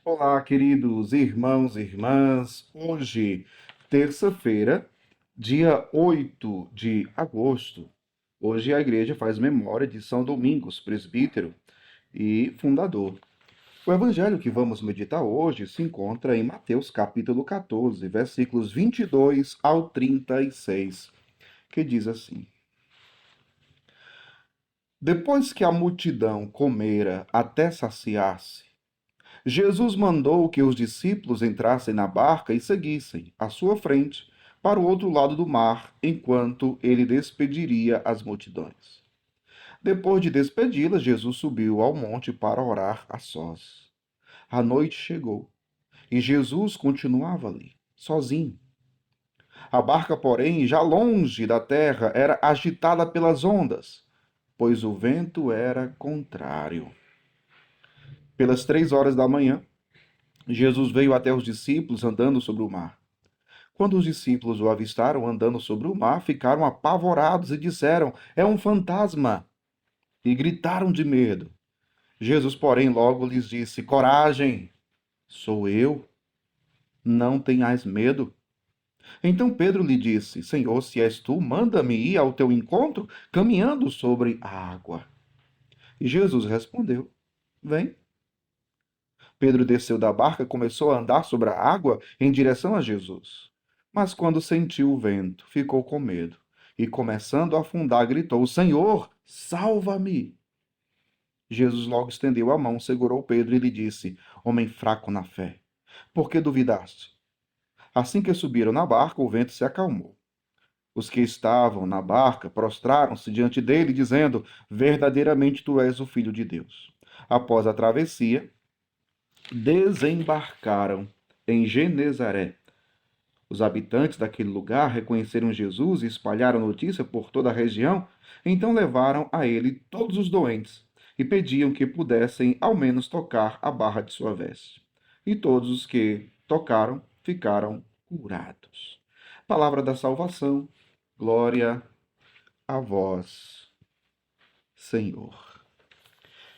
Olá, queridos irmãos e irmãs. Hoje, terça-feira, dia 8 de agosto. Hoje a igreja faz memória de São Domingos, presbítero e fundador. O evangelho que vamos meditar hoje se encontra em Mateus capítulo 14, versículos 22 ao 36, que diz assim: Depois que a multidão comera até saciar-se, Jesus mandou que os discípulos entrassem na barca e seguissem, à sua frente, para o outro lado do mar, enquanto ele despediria as multidões. Depois de despedi-las, Jesus subiu ao monte para orar a sós. A noite chegou e Jesus continuava ali, sozinho. A barca, porém, já longe da terra, era agitada pelas ondas, pois o vento era contrário. Pelas 3 horas da manhã, Jesus veio até os discípulos andando sobre o mar. Quando os discípulos o avistaram andando sobre o mar, ficaram apavorados e disseram: É um fantasma! E gritaram de medo. Jesus, porém, logo lhes disse: Coragem, sou eu, não tenhais medo. Então Pedro lhe disse: Senhor, se és tu, manda-me ir ao teu encontro, caminhando sobre a água. E Jesus respondeu: Vem. Pedro desceu da barca e começou a andar sobre a água em direção a Jesus. Mas quando sentiu o vento, ficou com medo e, começando a afundar, gritou: Senhor, salva-me! Jesus logo estendeu a mão, segurou Pedro e lhe disse: Homem fraco na fé, por que duvidaste? Assim que subiram na barca, o vento se acalmou. Os que estavam na barca prostraram-se diante dele, dizendo: Verdadeiramente tu és o Filho de Deus. Após a travessia, desembarcaram em Genezaré. Os habitantes daquele lugar reconheceram Jesus e espalharam notícia por toda a região. Então levaram a ele todos os doentes e pediam que pudessem ao menos tocar a barra de sua veste. E todos os que tocaram ficaram curados. Palavra da salvação, glória a vós, Senhor.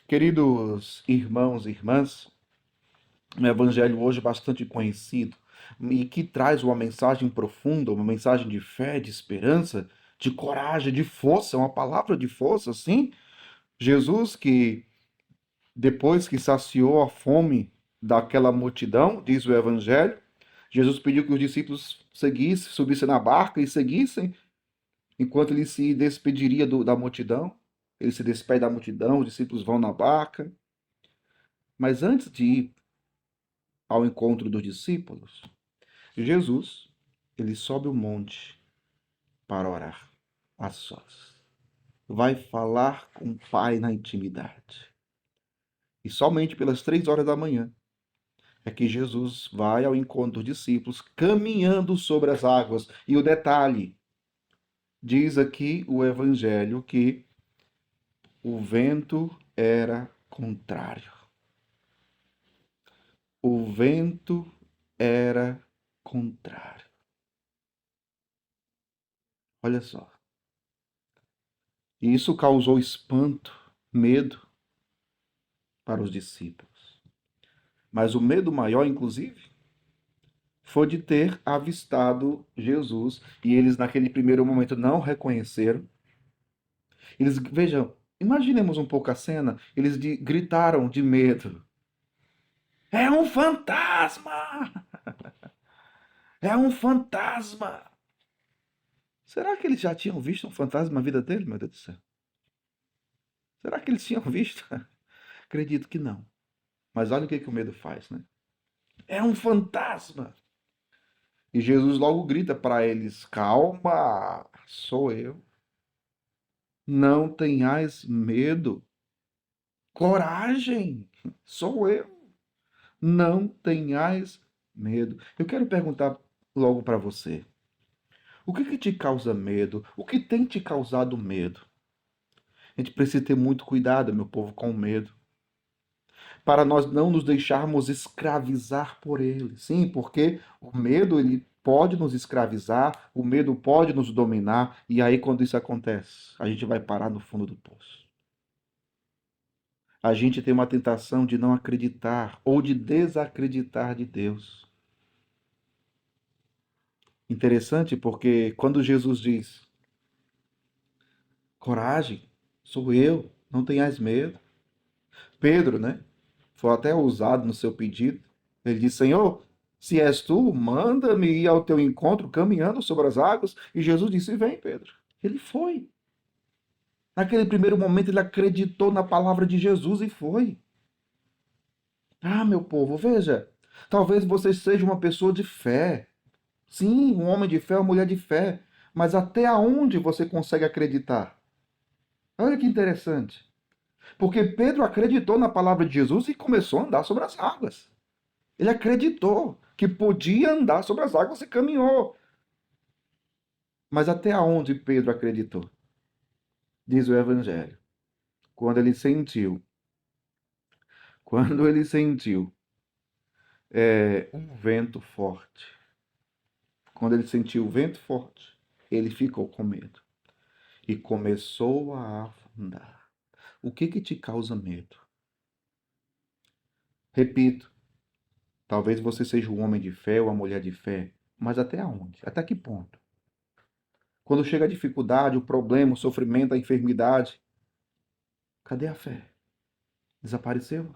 Queridos irmãos e irmãs, um evangelho hoje bastante conhecido e que traz uma mensagem profunda, uma mensagem de fé, de esperança, de coragem, de força, uma palavra de força, sim. Jesus que depois que saciou a fome daquela multidão, diz o evangelho, Jesus pediu que os discípulos seguissem, subissem na barca e seguissem, enquanto ele se despediria da multidão. Ele se despede da multidão, os discípulos vão na barca. Mas antes de ir ao encontro dos discípulos, Jesus, ele sobe o monte para orar a sós. Vai falar com o Pai na intimidade. E somente pelas 3 horas da manhã é que Jesus vai ao encontro dos discípulos caminhando sobre as águas. E o detalhe, diz aqui o Evangelho que o vento era contrário. O vento era contrário. Olha só. E isso causou espanto, medo para os discípulos. Mas o medo maior, inclusive, foi de ter avistado Jesus e eles, naquele primeiro momento, não reconheceram. Eles, vejam, imaginemos um pouco a cena. Eles gritaram de medo: É um fantasma! É um fantasma! Será que eles já tinham visto um fantasma na vida dele, meu Deus do céu? Será que eles tinham visto? Acredito que não. Mas olha o que, que o medo faz, né? É um fantasma! E Jesus logo grita para eles: Calma, sou eu. Não tenhais medo. Coragem, sou eu. Não tenhais medo. Eu quero perguntar logo para você: o que que te causa medo? O que tem te causado medo? A gente precisa ter muito cuidado, meu povo, com o medo, para nós não nos deixarmos escravizar por ele. Sim, porque o medo ele pode nos escravizar, o medo pode nos dominar, e aí quando isso acontece, a gente vai parar no fundo do poço. A gente tem uma tentação de não acreditar ou de desacreditar de Deus. Interessante porque quando Jesus diz: coragem, sou eu, não tenhais medo. Pedro, né? Foi até ousado no seu pedido. Ele disse: Senhor, se és tu, manda-me ir ao teu encontro caminhando sobre as águas. E Jesus disse: vem, Pedro. Ele foi. Naquele primeiro momento, ele acreditou na palavra de Jesus e foi. Ah, meu povo, veja. Talvez você seja uma pessoa de fé. Sim, um homem de fé, uma mulher de fé. Mas até aonde você consegue acreditar? Olha que interessante. Porque Pedro acreditou na palavra de Jesus e começou a andar sobre as águas. Ele acreditou que podia andar sobre as águas e caminhou. Mas até onde Pedro acreditou? Diz o Evangelho. Quando ele sentiu, quando ele sentiu um vento forte, quando ele sentiu o vento forte, ele ficou com medo e começou a afundar. O que te causa medo? Repito, talvez você seja um homem de fé ou uma mulher de fé, mas até onde? Até que ponto? Quando chega a dificuldade, o problema, o sofrimento, a enfermidade, cadê a fé? Desapareceu?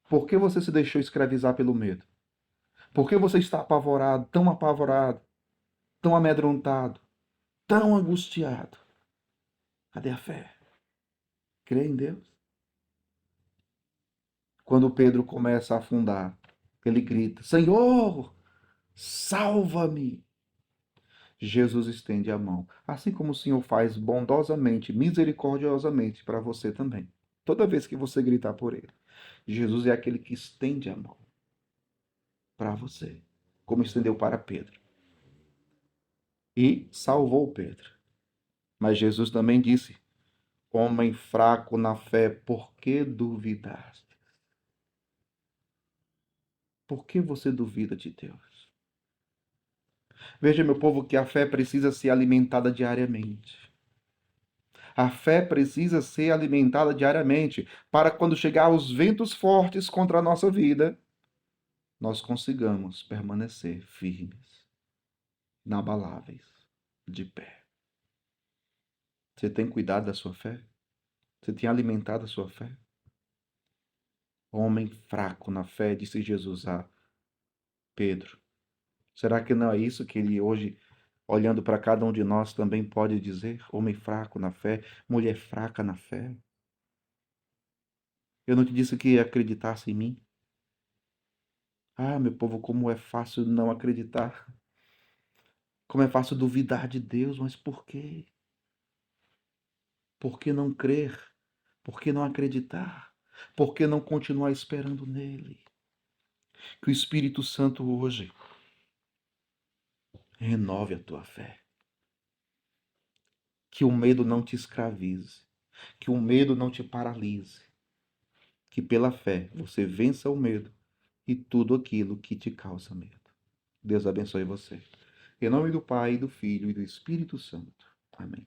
Por que você se deixou escravizar pelo medo? Por que você está apavorado, tão amedrontado, tão angustiado? Cadê a fé? Crê em Deus? Quando Pedro começa a afundar, ele grita: Senhor, salva-me! Jesus estende a mão, assim como o Senhor faz bondosamente, misericordiosamente para você também. Toda vez que você gritar por ele, Jesus é aquele que estende a mão para você, como estendeu para Pedro. E salvou Pedro. Mas Jesus também disse: homem fraco na fé, por que duvidaste? Por que você duvida de Deus? Veja, meu povo, que a fé precisa ser alimentada diariamente. A fé precisa ser alimentada diariamente para quando chegar os ventos fortes contra a nossa vida, nós consigamos permanecer firmes, inabaláveis, de pé. Você tem cuidado da sua fé? Você tem alimentado a sua fé? Homem fraco na fé, disse Jesus a Pedro. Será que não é isso que ele hoje, olhando para cada um de nós, também pode dizer? Homem fraco na fé, mulher fraca na fé. Eu não te disse que acreditasse em mim? Ah, meu povo, como é fácil não acreditar. Como é fácil duvidar de Deus, mas por quê? Por que não crer? Por que não acreditar? Por que não continuar esperando nele? Que o Espírito Santo hoje renove a tua fé. Que o medo não te escravize. Que o medo não te paralise. Que pela fé você vença o medo e tudo aquilo que te causa medo. Deus abençoe você. Em nome do Pai, do Filho e do Espírito Santo. Amém.